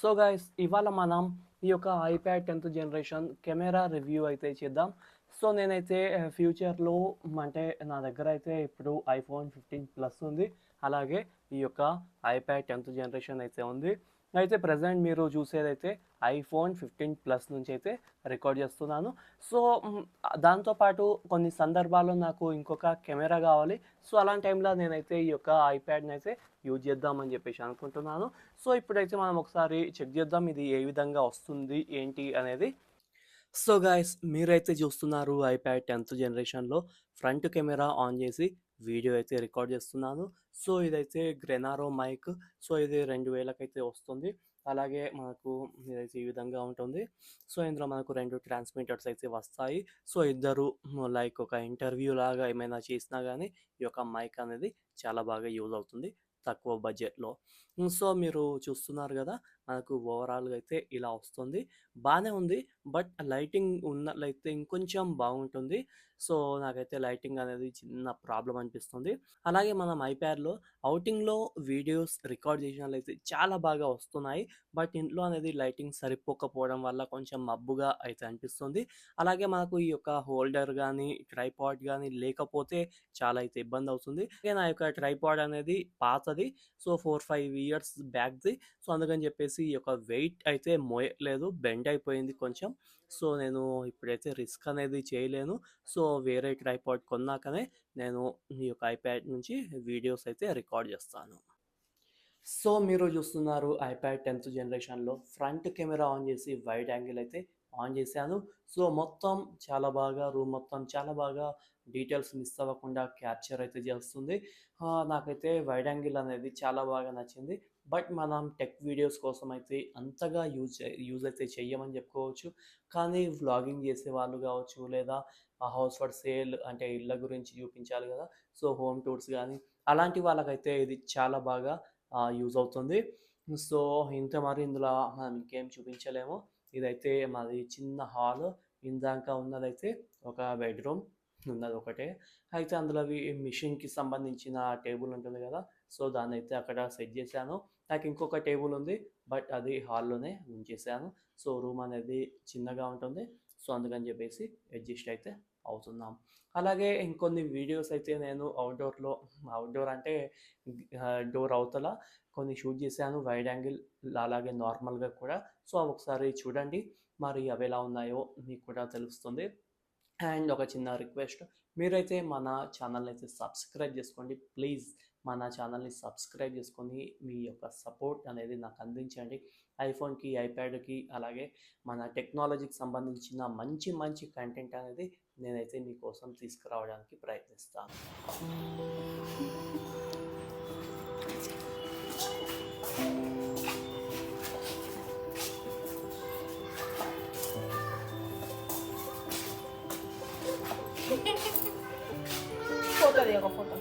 So guys ఇవాళ మనం ఈ యొక్క iPad 10th generation camera review అయితే చేద్దాం. సో నేనైతే ఫ్యూచర్‌లో అంటే నా దగ్గర అయితే ఇప్పుడు ఐఫోన్ 15 ప్లస్ ఉంది. అలాగే ఈ యొక్క ఐప్యాడ్ 10th జనరేషన్ అయితే ఉంది. అయితే ప్రెజెంట్ మీరు చూసేదైతే ఐఫోన్ 15 ప్లస్ నుంచి అయితే రికార్డ్ చేస్తున్నాను. సో దాంతో పాటు కొన్ని సందర్భాల్లో నాకు ఇంకొక కెమెరా కావాలి. సో అలాంటి టైంలో నేనైతే ఈ యొక్క ఐప్యాడ్‌ని అయితే యూజ్ చేద్దామని చెప్పేసి అనుకుంటున్నాను. సో ఇప్పుడైతే మనం ఒకసారి చెక్ చేద్దాం ఇది ఏ విధంగా వస్తుంది ఏంటి అనేది. సో గైస్ మీరైతే చూస్తున్నారు ఐప్యాడ్ 10th జనరేషన్లో ఫ్రంట్ కెమెరా ఆన్ చేసి వీడియో అయితే రికార్డ్ చేస్తున్నాను. సో ఇదైతే గ్రెనారో మైక్. సో ఇది 2000కి అయితే వస్తుంది. అలాగే మనకు ఇదైతే ఈ విధంగా ఉంటుంది. సో ఇందులో మనకు 2 ట్రాన్స్మిటర్స్ అయితే వస్తాయి. సో ఇద్దరు లైక్ ఒక ఇంటర్వ్యూ లాగా ఏమైనా చేసినా కానీ ఈ యొక్క మైక్ అనేది చాలా బాగా యూజ్ అవుతుంది తక్కువ బడ్జెట్లో. సో మీరు చూస్తున్నారు కదా మనకు ఓవరాల్గా అయితే ఇలా వస్తుంది. బాగానే ఉంది. బట్ లైటింగ్ ఉన్నట్లయితే ఇంకొంచెం బాగుంటుంది. సో నాకైతే లైటింగ్ అనేది చిన్న ప్రాబ్లం అనిపిస్తుంది. అలాగే మనం ఐప్యాడ్లో అవుటింగ్లో వీడియోస్ రికార్డ్ చేసినట్లయితే చాలా బాగా వస్తున్నాయి. బట్ ఇంట్లో అనేది లైటింగ్ సరిపోకపోవడం వల్ల కొంచెం మబ్బుగా అయితే అనిపిస్తుంది. అలాగే మనకు ఈ యొక్క హోల్డర్ కానీ ట్రైపాడ్ కానీ లేకపోతే చాలా అయితే ఇబ్బంది అవుతుంది. నా యొక్క ట్రైపాడ్ అనేది పాతది. So 4-5 years బ్యాక్ది. సో అందుకని చెప్పేసి ఈ యొక్క వెయిట్ అయితే మోయలేదు, బెండ్ అయిపోయింది కొంచెం. సో నేను ఇప్పుడైతే రిస్క్ అనేది చేయలేను. సో వేరే ట్రైపాడ్ కొన్నాకనే నేను ఈ యొక్క ఐప్యాడ్ నుంచి వీడియోస్ అయితే రికార్డ్ చేస్తాను. సో మీరు చూస్తున్నారు ఐప్యాడ్ 10th జనరేషన్లో ఫ్రంట్ కెమెరా ఆన్ చేసి వైడ్ యాంగిల్ అయితే ఆన్ చేశాను. సో మొత్తం చాలా బాగా రూమ్ మొత్తం చాలా బాగా డీటెయిల్స్ మిస్ అవ్వకుండా క్యాప్చర్ అయితే చేస్తుంది. నాకైతే వైడ్ యాంగిల్ అనేది చాలా బాగా నచ్చింది. బట్ మనం టెక్ వీడియోస్ కోసం అయితే అంతగా యూజ్ అయితే చెయ్యమని చెప్పుకోవచ్చు. కానీ వ్లాగింగ్ చేసే వాళ్ళు కావచ్చు, లేదా హౌస్ ఫర్ సేల్ అంటే ఇళ్ళ గురించి చూపించాలి కదా, సో హోమ్ టూర్స్ కానీ అలాంటి వాళ్ళకైతే ఇది చాలా బాగా యూజ్ అవుతుంది. సో ఇంత మరి ఇందులో మనం ఇంకేం చూపించలేము. ఇదైతే మాది చిన్న హాల్. ఇందాక ఉన్నదైతే ఒక బెడ్రూమ్ ఉన్నది ఒకటే. అయితే అందులో మిషన్కి సంబంధించిన టేబుల్ ఉంటుంది కదా, సో దాన్ని అయితే అక్కడ సెట్ చేశాను. నాకు ఇంకొక టేబుల్ ఉంది, బట్ అది హాల్లోనే ఉంచేసాను. సో రూమ్ అనేది చిన్నగా ఉంటుంది. సో అందుకని చెప్పేసి అడ్జస్ట్ అయితే అవుతున్నాం. అలాగే ఇంకొన్ని వీడియోస్ అయితే నేను అవుట్డోర్ అంటే డోర్ అవతల కొన్ని షూట్ చేశాను వైడ్ యాంగిల్, అలాగే నార్మల్గా కూడా. సో అవి ఒకసారి చూడండి, మరి అవి ఎలా ఉన్నాయో మీకు కూడా తెలుస్తుంది. అండ్ ఒక చిన్న రిక్వెస్ట్, మీరైతే మన ఛానల్ని అయితే సబ్స్క్రైబ్ చేసుకోండి ప్లీజ్. మన ఛానల్ని సబ్స్క్రైబ్ చేసుకొని మీ యొక్క సపోర్ట్ అనేది నాకు అందించండి. ఐఫోన్కి ఐప్యాడ్కి అలాగే మన టెక్నాలజీకి సంబంధించిన మంచి మంచి కంటెంట్ అనేది నేనైతే మీకోసం తీసుకురావడానికి ప్రయత్నిస్తాను. फोटो देखो फोटो